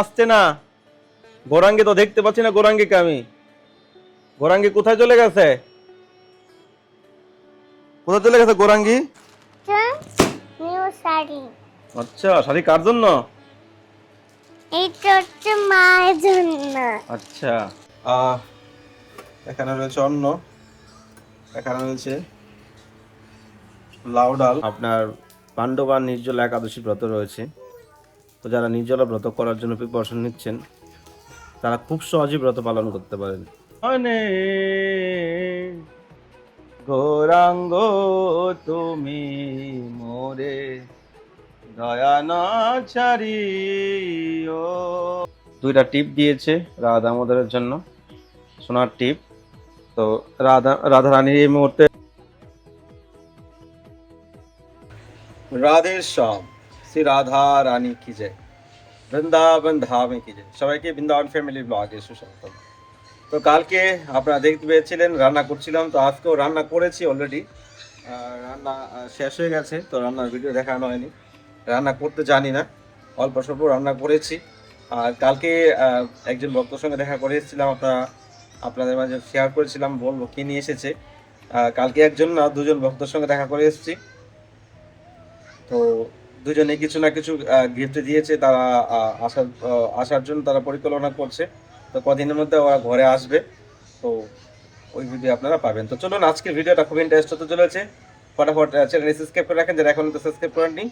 আসছে না। গোরাঙ্গি তো দেখতে পাচ্ছি না, গোরাঙ্গিকে আমি। গোরাঙ্গি কোথায় চলে গেছে? কোথায় চলে গেছে গোরাঙ্গি? নিউ শাড়ি। আচ্ছা, শাড়ি কার জন্য? এটা হচ্ছে মায়ের জন্য। আচ্ছা। এখানে রয়েছে অন্ন, এখানে রয়েছে লাউ ডাল। আপনার পাণ্ডবা নির্জলা একাদশী ব্রত রয়েছে। তো যারা নির্জলা ব্রত করার জন্য প্রিপারেশন নিচ্ছেন, তারা খুব সহজেই ব্রত পালন করতে পারেন। গৌরাঙ্গ তুমি মোরে দয়া না ছাড়িও। দুইটা টিপ দিয়েছে রাধা দামোদরের জন্য, সোনার টিপ। তো রাধা রানীর এই মুহূর্তে রাধে শ্যাম, শ্রী রাধা রানী কি জয়, বৃন্দাবন ধামে কি জয়। সবাইকে বৃন্দাবন ফ্যামিলি ব্লগে সুস্বাগতম। তো কালকে আপনারা দেখতে পেয়েছিলেন রান্না করছিলাম, তো আজকেও রান্না করেছি অলরেডি। রান্না শেষ হয়ে গেছে, তো রান্নার ভিডিও দেখানো হয়নি। রান্না করতে জানি না, অল্প স্বল্প রান্না করেছি। আর কালকে একজন ভক্তর সঙ্গে দেখা করে এসেছিলাম, আপনাদের মাঝে শেয়ার করেছিলাম, বলবো কি নিয়ে এসেছে। কালকে একজন না দুজন ভক্তর সঙ্গে দেখা করে এসেছি। তো দুজনে কিছু না কিছু গিফট দিয়েছে, তারা আসার জন্য তারা পরিকল্পনা করছে। তো কদিনের মধ্যে ওরা ঘরে আসবে, তো ওই ভিডিও আপনারা পাবেন। তো চলুন, আজকের ভিডিওটা খুব ইন্টারেস্ট হতে চলেছে। ফটাফট চ্যানেল সাবস্ক্রাইব করে রাখেন যারা এখন তো সাবস্ক্রাইব করেননি,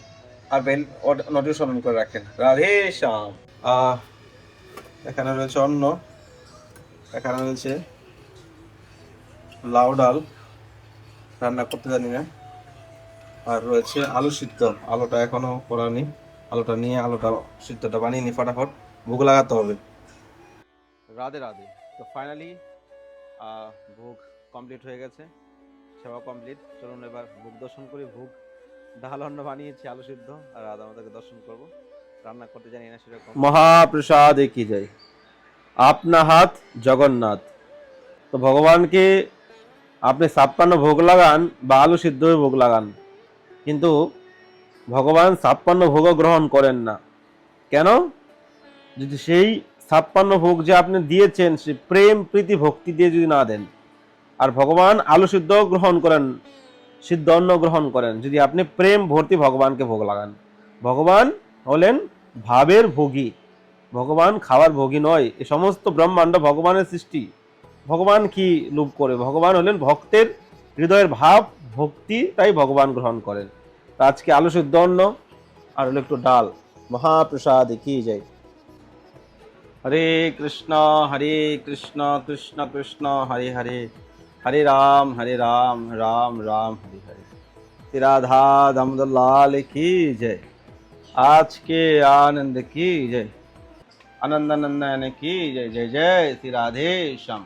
আর বেল নোটিফিকেশন অন করে রাখেন। রাধে শ্যাম। এখানে রয়েছে অন্ন, এখানে রয়েছে লাউ ডাল, রান্না করতে জানি না, আর রয়েছে আলু সিদ্ধ। আলুটা এখনো করানি, আলুটা নিয়ে আলুটা সিদ্ধটা বানিয়ে নি, ফটাফট ভোগ লাগাতে হবে। রাধে রাধে। তো ফাইনালি ভোগ কমপ্লিট হয়ে গেছে, সেবা কমপ্লিট। চলুন এবার ভোগ দর্শন করি। ভোগ ডাল অন্ন বানিয়েছি, আলু সিদ্ধ, আর রাধা মাতাকে দর্শন করব। রান্না করতে জানি না সেরকম। মহাপ্রসাদ কি যায়, আপনা হাত জগন্নাথ। তো ভগবানকে আপনি 56 ভোগ লাগান বা আলু সিদ্ধ ভোগ লাগান, কিন্তু ভগবান 56 ভোগও গ্রহণ করেন না। কেন? যদি সেই 56 ভোগ যে আপনি দিয়েছেন, সে প্রেম প্রীতি ভক্তি দিয়ে যদি না দেন, আর ভগবান আলু সিদ্ধ গ্রহণ করেন, সিদ্ধ অন্ন গ্রহণ করেন, যদি আপনি প্রেম ভর্তি ভগবানকে ভোগ লাগান। ভগবান হলেন ভাবের ভোগী, ভগবান খাওয়ার ভোগী নয়। এই সমস্ত ব্রহ্মাণ্ড ভগবানের সৃষ্টি। ভগবান কি লোভ করে? ভগবান হলেন ভক্তের হৃদয়ের ভাব ভক্তি, তাই ভগবান গ্রহণ করেন। তা আজকে আলু সিদ্ধ অন্ন আর হলো একটু ডাল, মহাপ্রসাদ কি যায়। হরে কৃষ্ণ কৃষ্ণ কৃষ্ণ হরে হরে, হরে রাম রাম রাম হরে হরে। শ্রী রাধা দামোদর লাল কি জয়। आज के आनंद की जय, आनंद नंदन की जय। जय जय श्री राधे श्याम।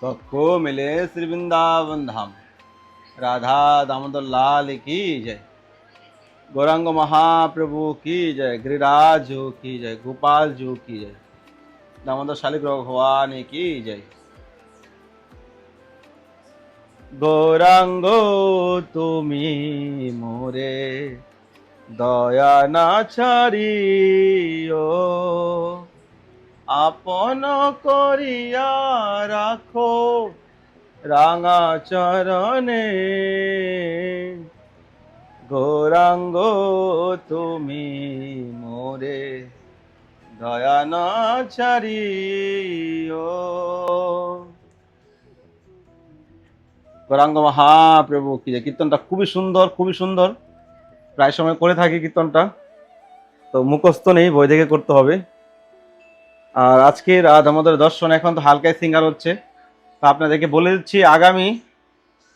सबको मिले श्री वृंदावन धाम, राधा दामोदर लाल की जय। गौरांग महाप्रभु की जय, गिरिराज की जय, गोपाल जी की जय, दामोदर शालिग्राम भगवान की जय। गौरांग तुमी मोरे দয়া না ছাড়িও, আপন করিয়া রাখো রাঙা চরণে। গৌরাঙ্গ তুমি মোরে দয়া না ছাড়িও। গৌরাঙ্গ মহাপ্রভু কি যে। কীর্তনটা খুবই সুন্দর, খুবই সুন্দর। প্রায় সময় করে থাকি কীর্তনটা, তো মুখস্থ নেই, বই থেকে করতে হবে। আর আজকে রাধা আমাদের দর্শন এখন তো হালকায় সিঙ্গার হচ্ছে। তো আপনাদেরকে বলে দিচ্ছি, আগামী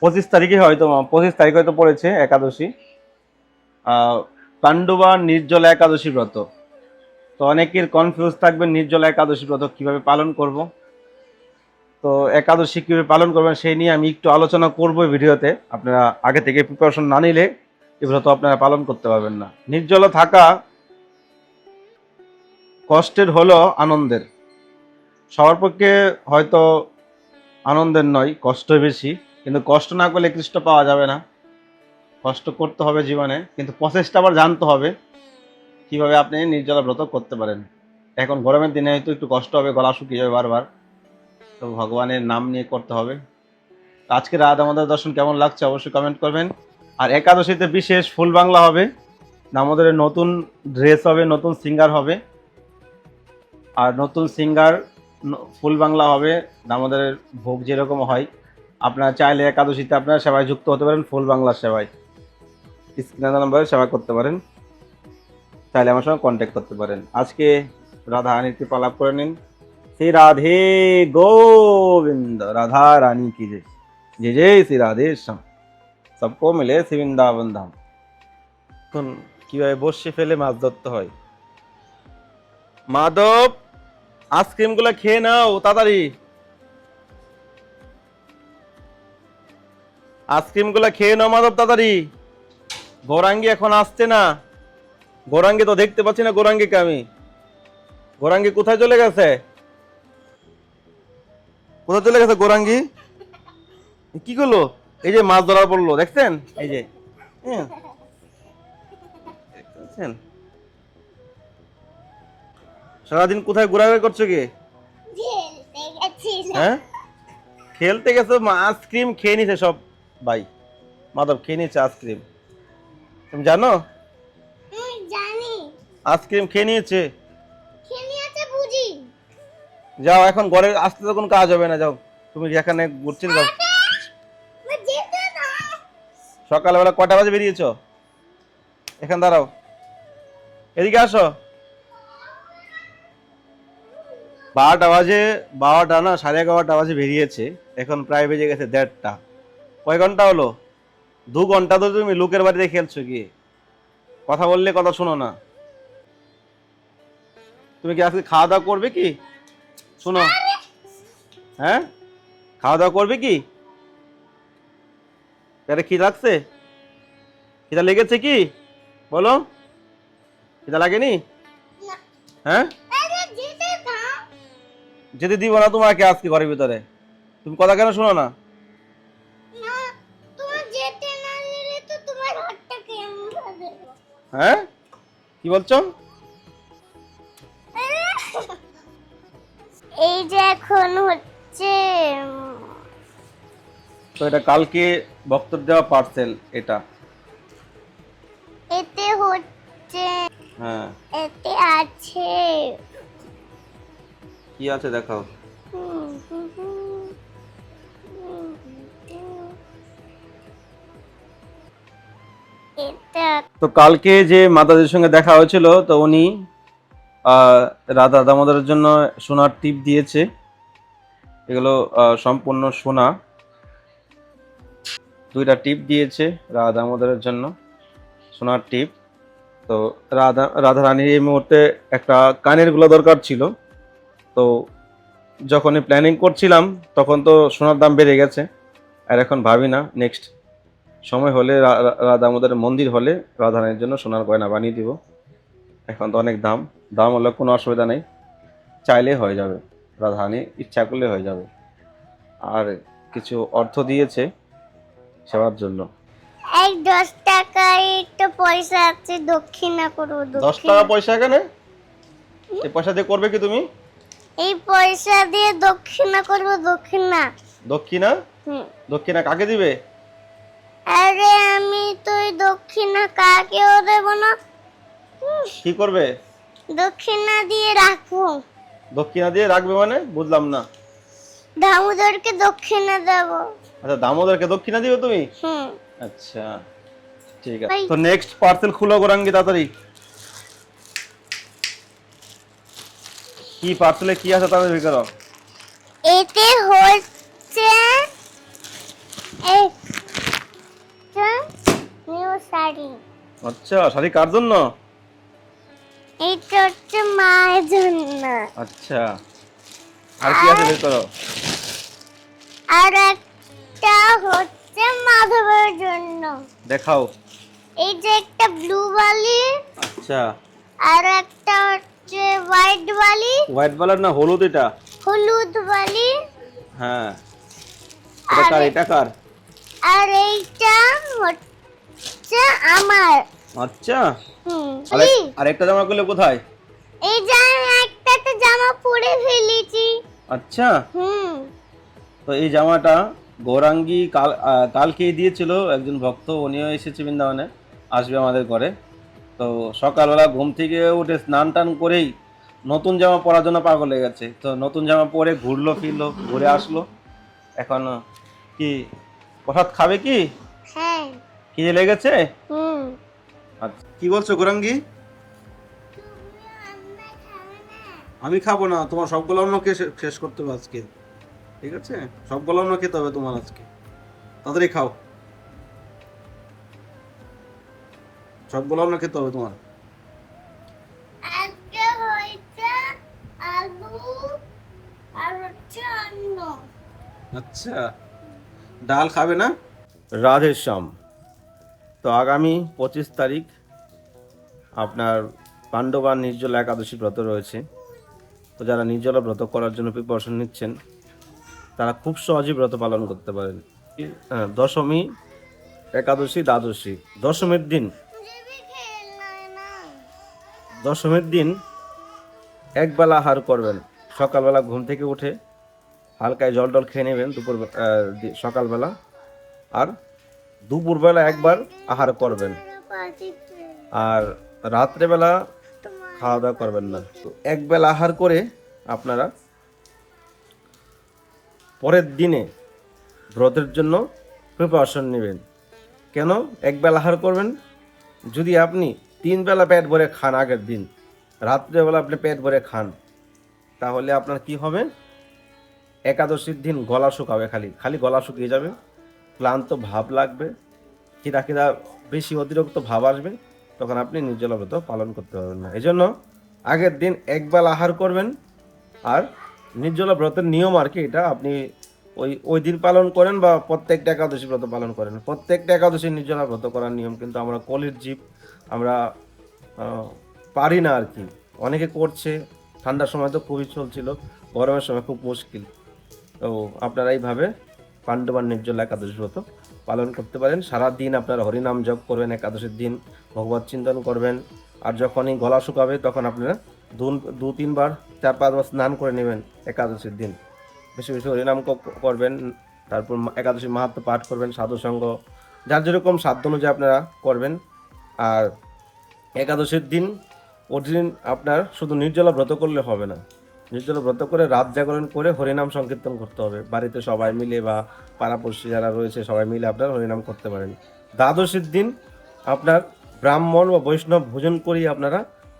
25 তারিখে হয়তো 25 তারিখ হয়তো পড়েছে একাদশী, পাণ্ডবা নির্জলা একাদশী ব্রত। তো অনেকের কনফিউজ থাকবেন নির্জলা একাদশী ব্রত কিভাবে পালন করব। তো একাদশী কিভাবে পালন করবেন সেই নিয়ে আমি একটু আলোচনা করব ভিডিওতে। আপনারা আগে থেকে প্রিপারেশন না নিলে এই ব্রত আপনারা পালন করতে পারবেন না। নির্জলা থাকা কষ্টের হলো আনন্দের। সবার পক্ষে হয়তো আনন্দের নয়, কষ্ট বেশি, কিন্তু কষ্ট না করলে কৃষ্ণ পাওয়া যাবে না। কষ্ট করতে হবে জীবনে, কিন্তু প্রসেসটা আবার জানতে হবে কিভাবে আপনি নির্জলা ব্রত করতে পারেন। এখন গরমের দিনে হয়তো একটু কষ্ট হবে, গলা শুকিয়ে যাবে বারবার, তো ভগবানের নাম নিয়ে করতে হবে। আজকে রাত আমাদের দর্শন কেমন লাগছে অবশ্যই কমেন্ট করবেন। আর একাদশীতে বিশেষ ফুল বাংলা হবে, আমাদের নতুন ড্রেস হবে, নতুন সিঙ্গার হবে, আর নতুন সিঙ্গার ফুল বাংলা হবে। আমাদের ভোগ যেরকম হয়, আপনারা চাইলে একাদশীতে আপনারা সেবায় যুক্ত হতে পারেন, ফুল বাংলার সেবায় স্ক্রিনে নাম্বারে সেবা করতে পারেন, চাইলে আমার সঙ্গে কন্ট্যাক্ট করতে পারেন। আজকে রাধা রানীর কৃপা লাভ করে নিন। শ্রী রাধে গোবিন্দ, রাধা রানী কি জয়, जय जय श्री राधे श्याम, सबको मिले श्री वृंदावन धाम। এখন কিভাবে বসে ফেলে মাছ ধরতে হয়। মাধব, আইসক্রিম গুলো খেয়ে নাও তাড়াতাড়ি, আইসক্রিম গুলো খেয়ে নাও মাধব তাড়াতাড়ি। গৌরাঙ্গী এখন আসছে না, গৌরাঙ্গী তো দেখতে পাচ্ছি না, গৌরাঙ্গীকে আমি। গৌরাঙ্গী কোথায় চলে গেছে? কোথায় চলে গেছে গৌরাঙ্গী? কি করলো? এই যে মাছ ধরা পড়লো, দেখছেন? এই যে দেখছেন? সারাদিন কোথায় ঘোরাঘুরি করছো কি? খেলতে গেছিলাম। হ্যাঁ, খেলতে গেছো? আইসক্রিম খেয়ে নিছে সব ভাই, মাধব খেয়ে নিচ্ছে আইসক্রিম, তুমি জানো? আমি জানি। আইসক্রিম খেয়ে নিয়েছে। খেলে আছে বুঝি। যাও, এখন ঘরে আসতে তো কোনো কাজ হবে না, যাও তুমি যেখানে ঘুরছিলে যাও। আমি যেতে না। সকালবেলা কটা বাজে বেরিয়েছো? এখানে দাঁড়াও, এদিকে আসো। 12টা বাজে, 12টা না 11:30 বাজে বেরিয়েছে, এখন প্রায় বেজে গেছে 1:30। কয় ঘন্টা হলো? 2 ঘন্টা ধরে তুমি লোকের বাড়িতে খেলছো কি? কথা বললে কথা শোনো না। তুমি কি আজকে খাওয়া দাওয়া করবে কি? শোনো, হ্যাঁ খাওয়া দাওয়া করবে কি? আরে কি লাগছে? খিদা লেগেছে কি বলো? খিদা লাগেনি? না। হ্যাঁ, আরে যেতে না। যেতে দিব না তোমাকে আজকে ঘরের ভিতরে। তুমি কথা কেন শোনো না? না, তুমি যেতে না দিলে তো তোমার হাতটা কেমন হবে? হ্যাঁ, কি বলছো? এই যে এখন হচ্ছে তো এটা কালকে ভক্তর দেওয়া পার্সেল এটা। এতে হচ্ছে হ্যাঁ, এতে আছে কি আছে দেখাও। এটা তো কালকে যে মাতাজির সঙ্গে দেখা হয়েছিল, তো উনি রাধা দামোদরের জন্য সোনার টিপ দিয়েছে। এগুলো সম্পূর্ণ সোনা, 2টা টিপ দিয়েছে রাধা দামোদরের জন্য, সোনার টিপ। তো রাধা রানীর এই মুহূর্তে একটা কানের গুলো দরকার ছিল, তো যখনই প্ল্যানিং করছিলাম তখন তো সোনার দাম বেড়ে গেছে, আর এখন ভাবি না, নেক্সট সময় হলে রাধা দামোদরের মন্দির হলে রাধা রানীর জন্য সোনার গয়না বানিয়ে দিব। এখন তো অনেক দাম, দাম হলে কোনো অসুবিধা নেই, চাইলেই হয়ে যাবে, রাধা রানী ইচ্ছা করলে হয়ে যাবে। আর কিছু অর্থ দিয়েছে সেবার জন্য। এই 10 টাকায় একটু পয়সা আছে, দক্ষিণা করবো। 10 টাকা পয়সা এখানে? এই পয়সা দিয়ে করবে কি তুমি? এই পয়সা দিয়ে দক্ষিণা করবো। দক্ষিণা দক্ষিণা? দক্ষিণা কাকে দিবে? আরে আমি তো এই দক্ষিণা কাকেও দেব না। কি করবে? দক্ষিণা দিয়ে রাখবো। দক্ষিণা দিয়ে রাখবে মানে বুঝলাম না। দামোদরকে দক্ষিণা দেব। আচ্ছা, দামোদরকে দক্ষিণা দিবে তুমি? আচ্ছা ঠিক আছে। তো নেক্সট পার্সেল খুলো গোরাঙ্গি তাড়াতাড়ি। কি পার্সেলে কি আছে তাড়াতাড়ি বের করো। এতে হচ্ছে নিউ শাড়ি। আচ্ছা, শাড়ি কার জন্য? এটা হচ্ছে মায়ের জন্য। আচ্ছা, আর কি আছে বের করো। আর একটা হচ্ছে মাধবের জন্য। দেখাও। এই যে একটা ব্লু বালি। আচ্ছা, আর একটা হচ্ছে হোয়াইট বালি। হোয়াইট কালার না হলুদ? এটা হলুদ বালি। হ্যাঁ, এটা কার? এটা কার? আর এইটা হচ্ছে আমার। আচ্ছা, হুম। আর একটা জামা করলে কোথায়? এই যে আমি একটাতে জামা পরে ফেলেছি। আচ্ছা, হুম। তো এই জামাটা গৌরাঙ্গী কালকেই দিয়েছিল একজন ভক্ত, উনিও এসেছে বৃন্দাবনে, আসবে আমাদের ঘরে। তো সকালবেলা ঘুম থেকে উঠে স্নান টান করেই নতুন জামা পরার জন্য পাগল হয়ে গেছে। তো নতুন জামা পরে ঘুরলো ফিরলো, ঘুরে আসলো। এখন কি প্রসাদ খাবে কি? হ্যাঁ। খিদে লেগেছে? হুম। আচ্ছা, কি বলছো গৌরাঙ্গী? আমি খাবো না, তোমার সবগুলো অন্নকে শেষ করতে হবে আজকে, ঠিক আছে? সবগুলো অন্ন খেতে হবে তোমার আজকে, তাড়াতাড়ি খাও, সবগুলো অন্ন খেতে হবে তোমার। আজকে হয়েছে আলু আর হচ্ছে অন্ন। আচ্ছা, ডাল খাবে না? রাধে শ্যাম। তো আগামী 25 তারিখ আপনার পাণ্ডবা নির্জলা একাদশী ব্রত রয়েছে। তো যারা নির্জলা ব্রত করার জন্য প্রিপারেশন নিচ্ছেন, তারা খুব সহজেই ব্রত পালন করতে পারেন। হ্যাঁ, দশমী, একাদশী, দ্বাদশী। দশমীর দিন, দশমীর দিন একবেলা আহার করবেন। সকালবেলা ঘুম থেকে উঠে হালকায় জল টল খেয়ে নেবেন সকালবেলা, আর দুপুরবেলা একবার আহার করবেন, আর রাত্রেবেলা খাওয়া দাওয়া করবেন না। তো একবেলা আহার করে আপনারা পরের দিনে ব্রতের জন্য প্রিপারেশন নেবেন। কেন একবেলা আহার করবেন? যদি আপনি 3 বেলা পেট ভরে খান, আগের দিন রাত্রেবেলা আপনি পেট ভরে খান, তাহলে আপনার কি হবে? একাদশীর দিন গলা শুকাবে, খালি খালি গলা শুকিয়ে যাবে, ক্লান্ত ভাব লাগবে, খিদা খিদা বেশি অতিরিক্ত ভাব আসবে, তখন আপনি নির্জলা ব্রত পালন করতে পারবেন না। এই জন্য আগের দিন একবেলা আহার করবেন। আর নির্জলা ব্রতের নিয়ম আর কি, এটা আপনি ওই দিন পালন করেন বা প্রত্যেকটা একাদশী ব্রত পালন করেন, প্রত্যেকটা একাদশী নির্জলা ব্রত করার নিয়ম, কিন্তু আমরা কলির জীব, আমরা পারি না আর কি। অনেকে করছে, ঠান্ডার সময় তো খুবই চলছিল, গরমের সময় খুব মুশকিল। তো আপনারা এইভাবে পাণ্ডবার নির্জলা একাদশী ব্রত পালন করতে পারেন। সারা দিন আপনারা হরিনাম জপ করবেন, একাদশীর দিন ভগবত চিন্তন করবেন। আর যখনই গলা শুকাবে তখন আপনারা 2-3 বার 4-5 বার স্নান করে নেবেন একাদশীর দিন। বেশি বেশি হরিনাম করবেন, তারপর একাদশী মাহাত্ম্য পাঠ করবেন, সাধুসঙ্গ যার যেরকম সাধ্য অনুযায়ী আপনারা করবেন। আর একাদশীর দিন ওদিন আপনার শুধু নির্জলা ব্রত করলে হবে না, নির্জলা ব্রত করে রাত জাগরণ করে হরিনাম সংকীর্তন করতে হবে। বাড়িতে সবাই মিলে বা পাড়াপড়শি যারা রয়েছে সবাই মিলে আপনার হরিনাম করতে পারেন। দ্বাদশীর দিন আপনার ব্রাহ্মণ বা বৈষ্ণব ভোজন করেই আপনারা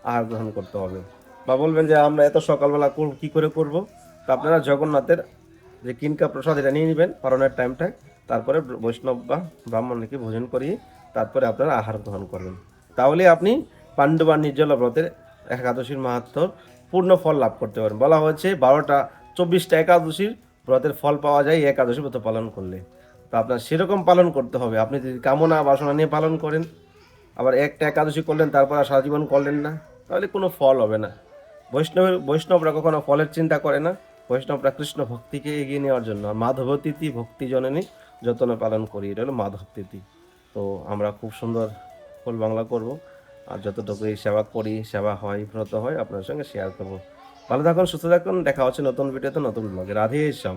আহার গ্রহণ করতে হবে। বা বলবেন যে আমরা এত সকালবেলা কি করে করব? তো আপনারা জগন্নাথের যে কিনকা প্রসাদ এটা নিয়ে নেবেন পারণের টাইমটায়, তারপরে বৈষ্ণব বা ব্রাহ্মণকে ভোজন করিয়ে তারপরে আপনারা আহার গ্রহণ করবেন। তাহলে আপনি পাণ্ডবা নির্জলা ব্রতের একাদশীর মাহাত্ম্যর পূর্ণ ফল লাভ করতে পারেন। বলা হয়েছে 12টা 24টা একাদশীর ব্রতের ফল পাওয়া যায় এই একাদশী ব্রত পালন করলে। তো আপনার সেরকম পালন করতে হবে। আপনি যদি কামনা বাসনা নিয়ে পালন করেন, আবার একটা একাদশী করলেন তারপর আর সারা জীবন করলেন না, তাহলে কোনো ফল হবে না। বৈষ্ণবরা কখনো ফলের চিন্তা করে না, বৈষ্ণবরা কৃষ্ণ ভক্তিকে এগিয়ে নেওয়ার জন্য। আর মাধব তিথি ভক্তি জননী যতনে পালন করি, এটা হলো মাধব তিথি। তো আমরা খুব সুন্দর ফুল বাংলা করব, আর যতটুকু এই সেবা করি, সেবা হয়, ব্রত হয়, আপনার সঙ্গে শেয়ার করবো। ভালো থাকুন, সুস্থ থাকুন, দেখা হচ্ছে নতুন ভিডিওতে, নতুন ব্লগে। রাধে শ্যাম।